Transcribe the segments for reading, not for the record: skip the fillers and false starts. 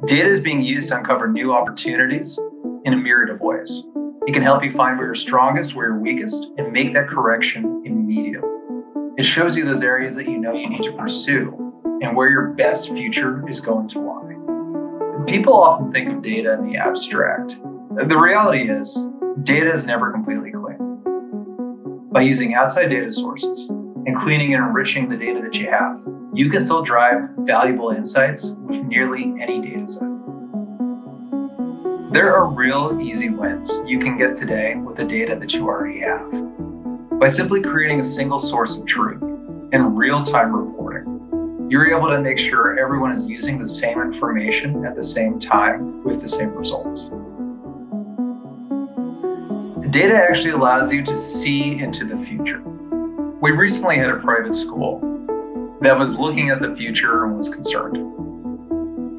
Data is being used to uncover new opportunities in a myriad of ways. It can help you find where you're strongest, where you're weakest, and make that correction immediately. It shows you those areas that you know you need to pursue and where your best future is going to lie. People often think of data in the abstract. The reality is, data is never completely clean. By using outside data sources and cleaning and enriching the data that you have, you can still drive valuable insights with nearly any data set. There are real easy wins you can get today with the data that you already have. By simply creating a single source of truth and real-time reporting, you're able to make sure everyone is using the same information at the same time with the same results. Data actually allows you to see into the future. We recently had a private school that was looking at the future and was concerned.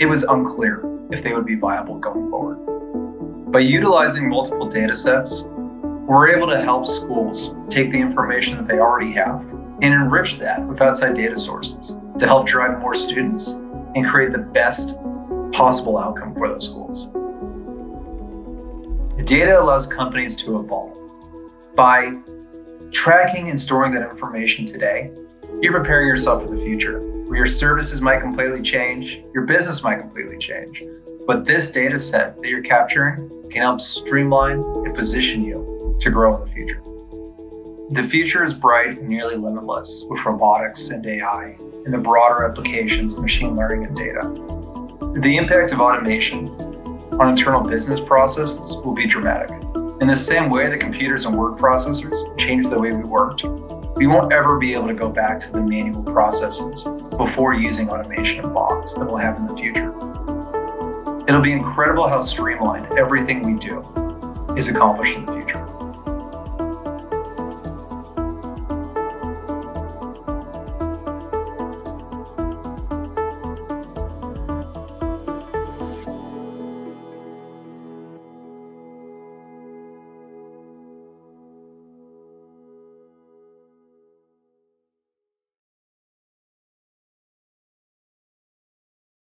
It was unclear if they would be viable going forward. By utilizing multiple data sets, we're able to help schools take the information that they already have and enrich that with outside data sources to help drive more students and create the best possible outcome for those schools. The data allows companies to evolve. By tracking and storing that information today, you're preparing yourself for the future, where your services might completely change, your business might completely change. But this data set that you're capturing can help streamline and position you to grow in the future. The future is bright and nearly limitless with robotics and AI and the broader applications of machine learning and data. The impact of automation on internal business processes will be dramatic. In the same way that computers and word processors changed the way we worked, we won't ever be able to go back to the manual processes before using automation and bots that we'll have in the future. It'll be incredible how streamlined everything we do is accomplished in the future.